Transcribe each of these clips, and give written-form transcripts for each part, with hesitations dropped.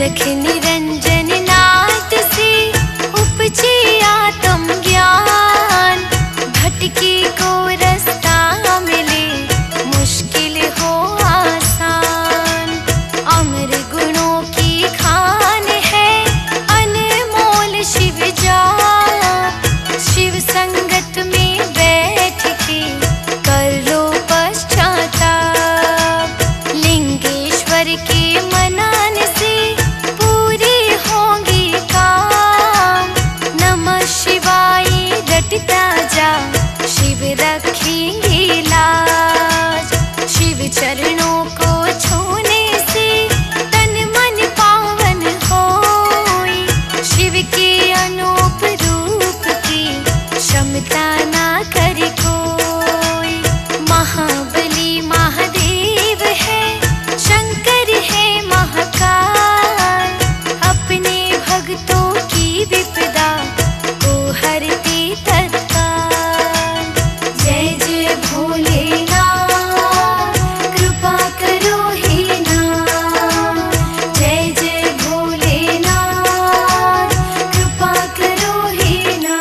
अलख निरंजन नाद से उपजे आत्म ज्ञान। भटकी को रास्ता मिले, मुश्किल हो आसान। अमर गुणों की खान है, अनमोल शिव जाप। शिव संगत में बैठ के कर लो पश्चाताप। लिंगेश्वर के मनाने से पूरे होंगे काम। नमः शिवाय रटता जा, शिव रखेंगे लाज। शिव चरणों को छूने से तन मन पावन होए। शिव के अनूप रूप की क्षमता ना करे कोई। महाबली महादेव है, शंकर है महाकाल। अपने भक्तों की विपदा को हरते तत्काल। जय जय भोलेनाथ, कृपा करो हे नाथ। जय जय भोलेनाथ, कृपा करो हे नाथ।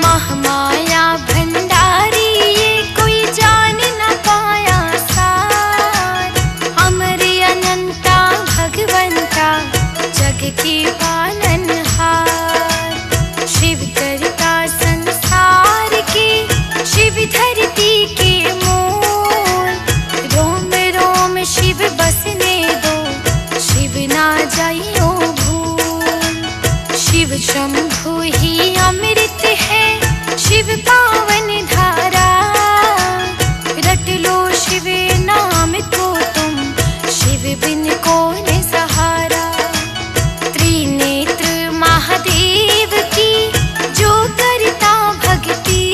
महामाया भंडारी ये कोई जान न पाया सार। हमरे अनंता भगवंता जग के पालनहार। शिव करता संसार के, शिव धरती के मूल। रोम रोम शिव बसने दो, शिव ना जाइयो भूल। शिव शंभु ही अमृत है, शिव पावन धारा। रट लो शिव नाम को तुम, शिव बिन कौन सहारा। त्रिनेत्र महादेव की जो करता भक्ति,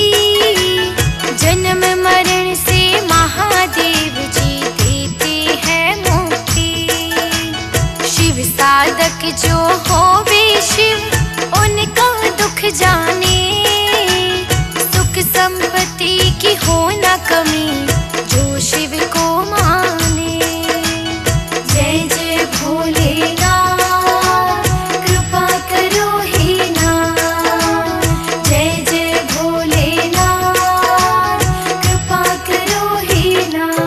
जन्म मरण से महादेव जी देते हैं मुक्ति। शिव साधक जो होवे शिव, उनका दुख जाने। सुख संपत्ति की हो न कमी, जो शिव को माने। जय जय भोलेनाथ, कृपा करो हे नाथ। जय जय भोलेनाथ, कृपा करो हे नाथ।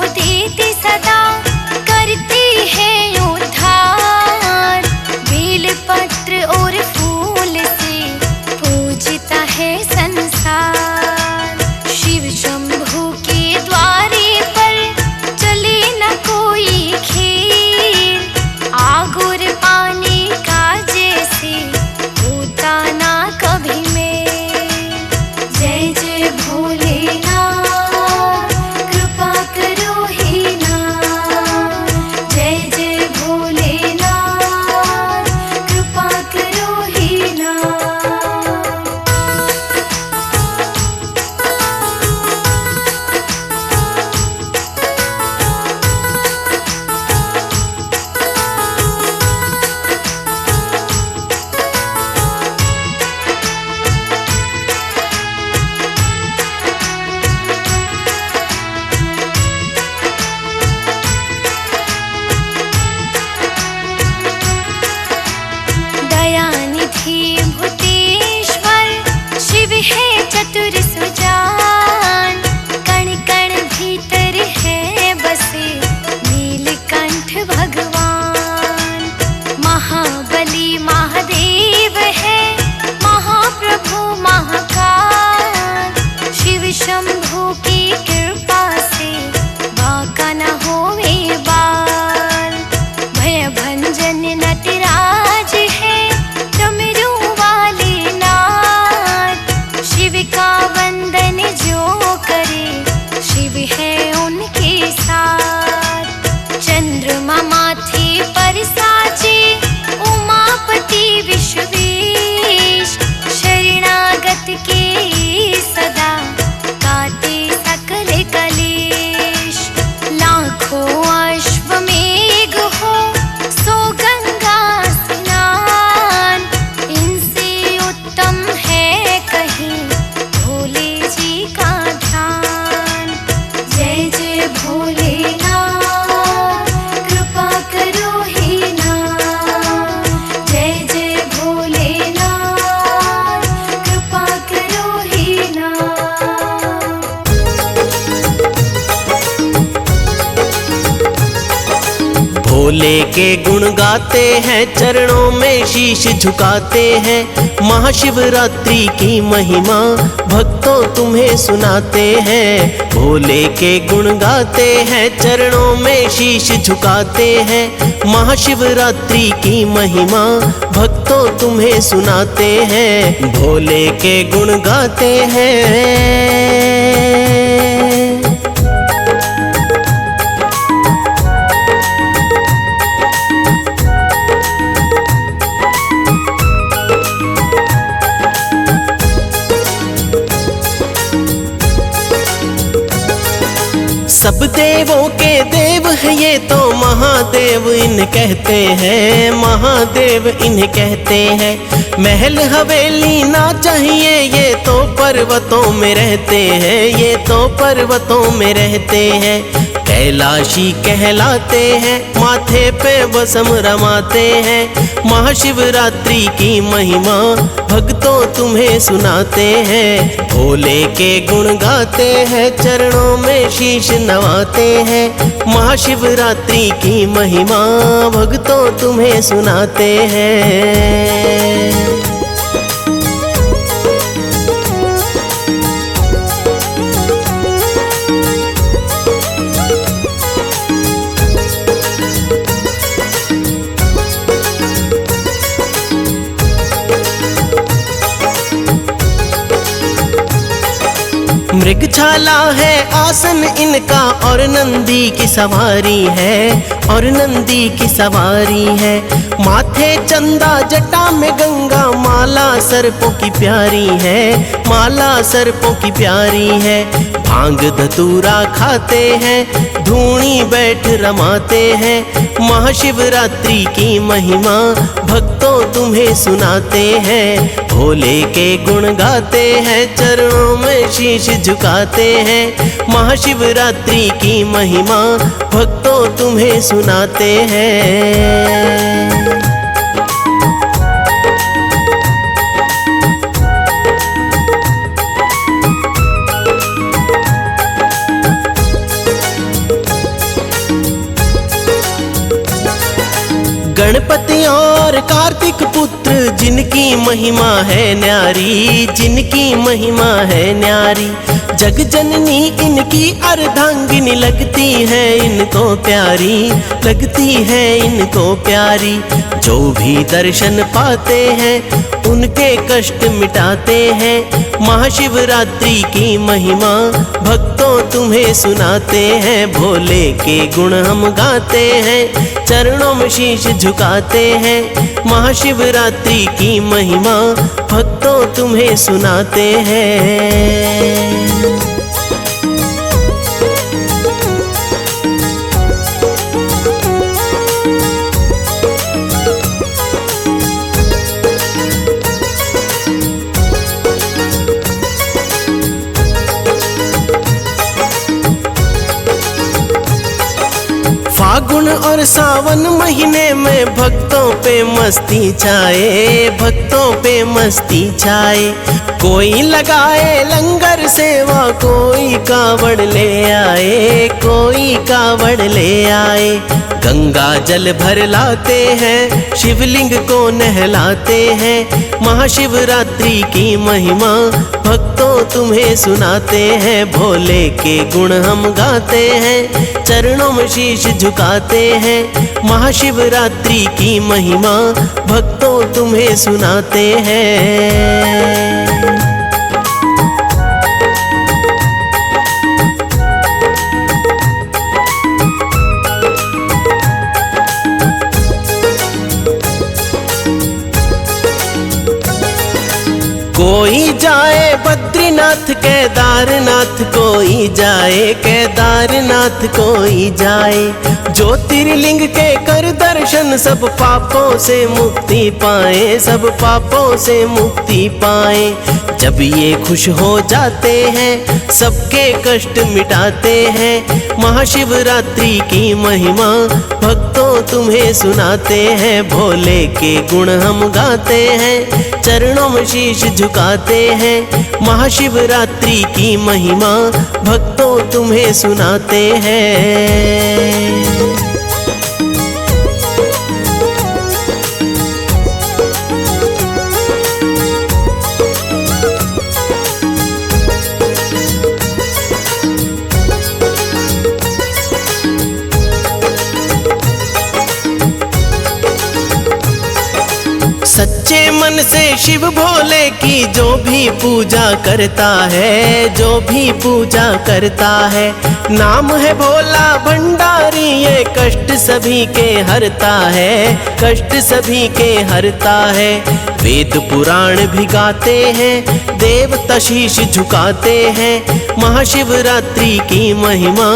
देती सदा करती है उद्धार। बेल पत्र और फूल से पूजता है संसार। शिव शंभू के द्वारे पर चले न कोई खेल। आग और पानी का जैसे होता ना कभी मेल। जय जय भोलेनाथ कृपा करो हे नाथ। जय जय भोलेनाथ कृपा करो हे नाथ। दयानिधि भूतेश्वर शिव है चतुर सुजान। कण कण भीतर है बसे नीलकंठ भगवान। महाबली महादेव है महाप्रभु महाकाल। शिव शंभू की कृपा से बाका न होवे बाल। भय भंजन नटराज है डमरू वाले नाथ। शिव का वंदन जो करे शिव है उनके साथ। चंद्रमा माथे पर साजे उमापति विश्वेश। शरणागत के सदा काटे सकल कलेश। लाखों अश्वमेघ हो सो गंगा स्नान। इनसे उत्तम है कहीं भोले जी का ध्यान। जय जय भोलेनाथ कृपा करो हे नाथ। जय जय भोलेनाथ कृपा करो हे नाथ। भोले के गुण गाते हैं चरणों में शीश झुकाते हैं। महाशिवरात्रि की महिमा भक्तों तुम्हें सुनाते हैं। भोले के गुण गाते हैं चरणों में शीश झुकाते हैं। महाशिवरात्रि की महिमा भक्तों तुम्हें सुनाते हैं। भोले के गुण गाते हैं। सब देवों के देव है ये तो महादेव इन्हें कहते हैं। महादेव इन्हें कहते हैं। महल हवेली ना चाहिए ये तो पर्वतों में रहते हैं। ये तो पर्वतों में रहते हैं। कैलाशी कहलाते हैं माथे पे बसम रमाते हैं। महाशिवरात्रि की महिमा भक्तों तुम्हें सुनाते हैं। भोले के गुण गाते हैं चरणों में शीश नवाते हैं। महाशिवरात्रि की महिमा भक्तों तुम्हें सुनाते हैं। मृगछाला है आसन इनका और नंदी की सवारी है। और नंदी की सवारी है। माथे चंदा जटा में गंगा माला सर्पों की प्यारी है। माला सर्पों की प्यारी है। भांग धतूरा खाते हैं धूनी बैठ रमाते हैं। महाशिवरात्रि की महिमा भक्तों तुम्हें सुनाते हैं। भोले के गुण गाते हैं चरणों में शीश झुकाते हैं। महाशिवरात्रि की महिमा भक्तों तुम्हें सुनाते हैं। गणपति और कार्तिक पुत्र जिनकी महिमा है न्यारी, जिनकी महिमा है न्यारी। जग जननी इनकी अर्धांगिनी लगती है इनको प्यारी, लगती है इनको प्यारी। जो भी दर्शन पाते हैं उनके कष्ट मिटाते हैं। महाशिवरात्रि की महिमा भक्तों तुम्हें सुनाते हैं। भोले के गुण हम गाते हैं, चरणों में शीश झुकाते हैं। महाशिवरात्रि की महिमा भक्तों तुम्हें सुनाते हैं। फागुन और सावन महीने में भक्तों पे मस्ती छाए, भक्तों पे मस्ती छाए। कोई लगाए लंगर सेवा, कोई कावड़ ले आए, कोई कावड़ ले आए। गंगा जल भर लाते हैं, शिवलिंग को नहलाते हैं। महाशिवरात्रि की महिमा भक्तों तुम्हें सुनाते हैं। भोले के गुण हम गाते हैं, चरणों में शीश झुकाते हैं। महाशिवरात्रि की महिमा भक्तों तुम्हें सुनाते हैं। कोई जाए बद्रीनाथ केदारनाथ, कोई जाए केदारनाथ, कोई जाए। ज्योतिर्लिंग के कर दर्शन, सब पापों से मुक्ति पाए, सब पापों से मुक्ति पाए। जब ये खुश हो जाते हैं सबके कष्ट मिटाते हैं। महाशिवरात्रि की महिमा भक्तों तुम्हें सुनाते हैं। भोले के गुण हम गाते हैं, चरणों में शीश झुकाते हैं। महाशिवरात्रि की महिमा भक्तों तुम्हें सुनाते हैं। सच्चे मन से शिव भोले की जो भी पूजा करता है, जो भी पूजा करता है। नाम है भोला भंडारी, ये कष्ट सभी के हरता है, कष्ट सभी के हरता है। वेद पुराण भी गाते हैं, देवता शीश झुकाते हैं। महाशिवरात्रि की महिमा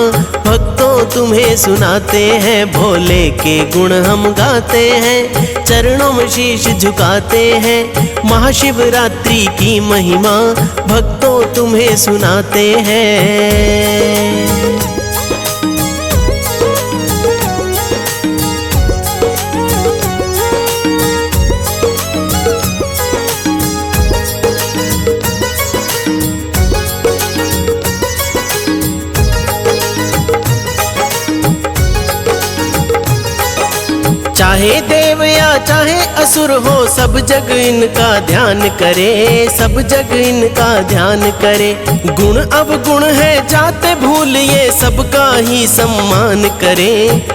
भक्तों तुम्हें सुनाते हैं। भोले के गुण हम गाते हैं, चरणों में शीश झुकाते हैं। महाशिवरात्रि की महिमा भक्तों तुम्हें सुनाते हैं। चाहे देव या चाहे असुर हो, सब जग इनका ध्यान करे, सब जग इनका ध्यान करे। गुण अवगुण है जाते भूल, ये सबका ही सम्मान करे,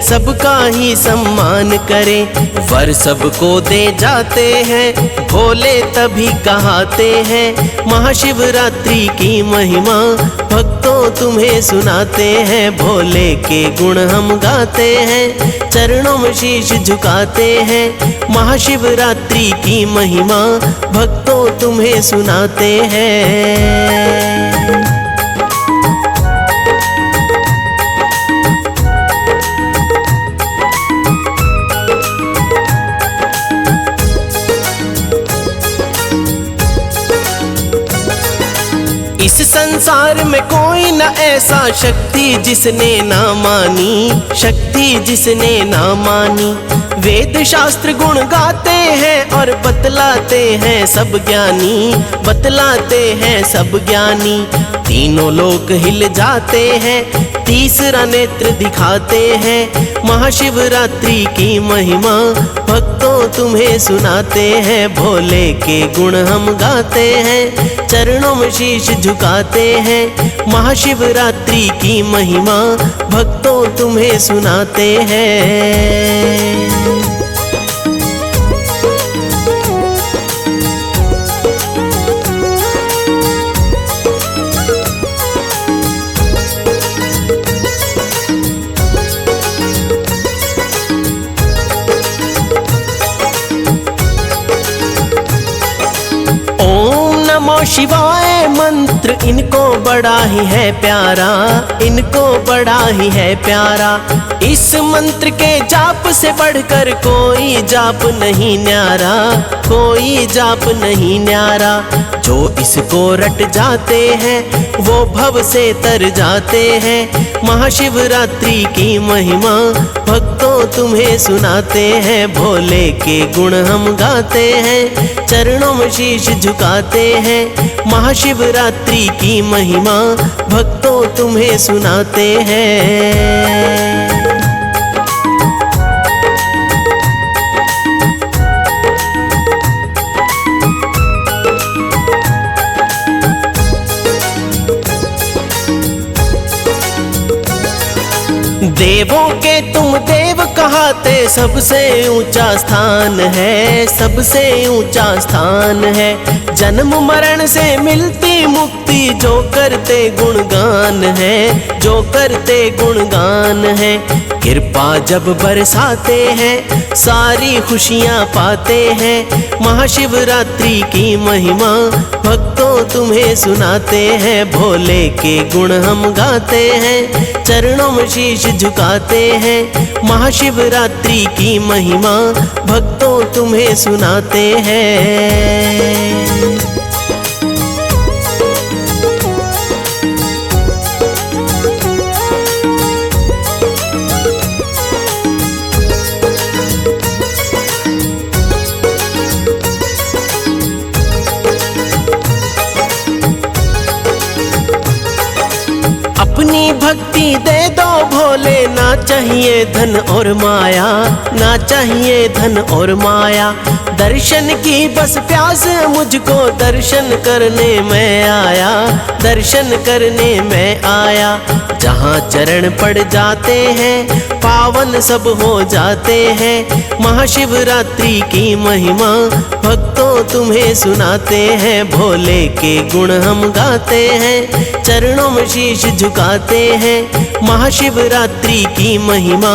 सबका ही सम्मान करे। वर सबको दे जाते हैं, भोले तभी कहाते हैं। महाशिवरात्रि की महिमा भक्तों तुम्हें सुनाते हैं। भोले के गुण हम गाते हैं, चरणों में शीश झुकाते हैं। महाशिवरात्रि की महिमा भक्तों तुम्हें सुनाते हैं। इस संसार में कोई न ऐसा शक्ति जिसने ना मानी, शक्ति जिसने ना मानी। वेद शास्त्र गुण गाते हैं और बतलाते हैं सब ज्ञानी, बतलाते हैं सब ज्ञानी। तीनों लोक हिल जाते हैं, तीसरा नेत्र दिखाते हैं। महाशिवरात्रि की महिमा भक्तों तुम्हें सुनाते हैं, भोले के गुण हम गाते हैं, चरणों में शीश झुकाते हैं। महाशिवरात्रि की महिमा भक्तों तुम्हें सुनाते हैं। नमो शिवाय मंत्र इनको बड़ा ही है प्यारा, इनको बड़ा ही है प्यारा। इस मंत्र के जाप से बढ़कर कोई जाप नहीं न्यारा, कोई जाप नहीं न्यारा। जो इसको रट जाते हैं वो भव से तर जाते हैं। महाशिवरात्रि की महिमा भक्तों तुम्हें सुनाते हैं, भोले के गुण हम गाते हैं, चरणों में शीश झुकाते हैं। महाशिवरात्रि की महिमा भक्तों तुम्हें सुनाते हैं। देवों के तुम देव कहाते, सबसे ऊंचा स्थान है, सबसे ऊंचा स्थान है। जन्म मरण से मिलती मुक्ति जो करते गुणगान है, जो करते गुणगान है। कृपा जब बरसाते हैं सारी खुशियाँ पाते हैं। महाशिवरात्रि की महिमा भक्तों तुम्हें सुनाते हैं, भोले के गुण हम गाते हैं, चरणों में शीश झुकाते हैं। महाशिवरात्रि की महिमा भक्तों तुम्हें सुनाते हैं। अपनी भक्ति दे दो भोले, ना चाहिए धन और माया, ना चाहिए धन और माया। दर्शन की बस प्यास मुझको, दर्शन करने मैं आया, दर्शन करने मैं आया। जहाँ चरण पड़ जाते हैं पावन सब हो जाते हैं। महाशिवरात्रि की महिमा भक्तों तुम्हें सुनाते हैं, भोले के गुण हम गाते हैं, चरणों में शीश झुकाते हैं। महाशिवरात्रि की महिमा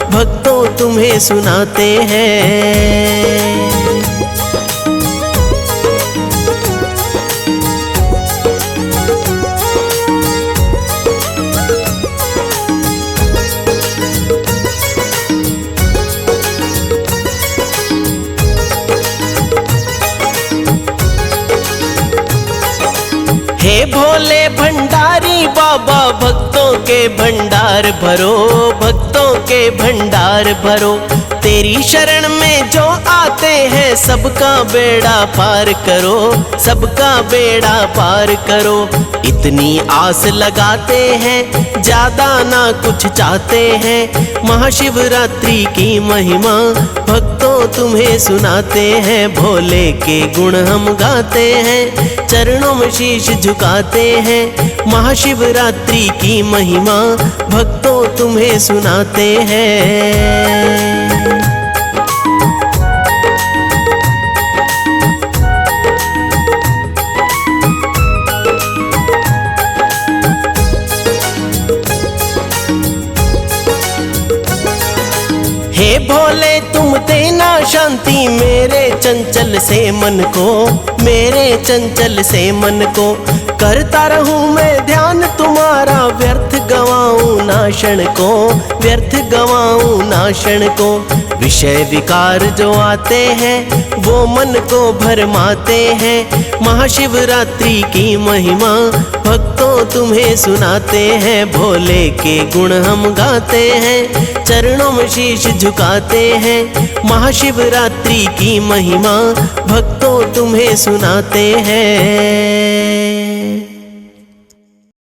भक्तों तुम्हें सुनाते हैं। हे भोले भंडारी बाबा, भक्तों के भंडार भरो, भक्तों के भंडार भरो। तेरी शरण में जो आते हैं सबका बेड़ा पार करो, सबका बेड़ा पार करो। इतनी आस लगाते हैं ज्यादा ना कुछ चाहते हैं। महाशिवरात्रि की महिमा भक्तों तुम्हें सुनाते हैं, भोले के गुण हम गाते हैं, चरणों में शीश झुकाते हैं। महाशिवरात्रि की महिमा भक्तों तुम्हें सुनाते हैं। हे भोले तुम देना शांति मेरे चंचल से मन को, मेरे चंचल से मन को। करता रहूं मैं ध्यान तुम्हारा, व्यर्थ गवाऊं ना क्षण को, व्यर्थ गवाऊं ना क्षण को। विषय विकार जो आते हैं वो मन को भरमाते हैं। महाशिवरात्रि की महिमा भक्तों तुम्हें सुनाते हैं, भोले के गुण हम गाते हैं, चरणों में शीश झुकाते हैं। महाशिवरात्रि की महिमा भक्तों तुम्हें सुनाते हैं।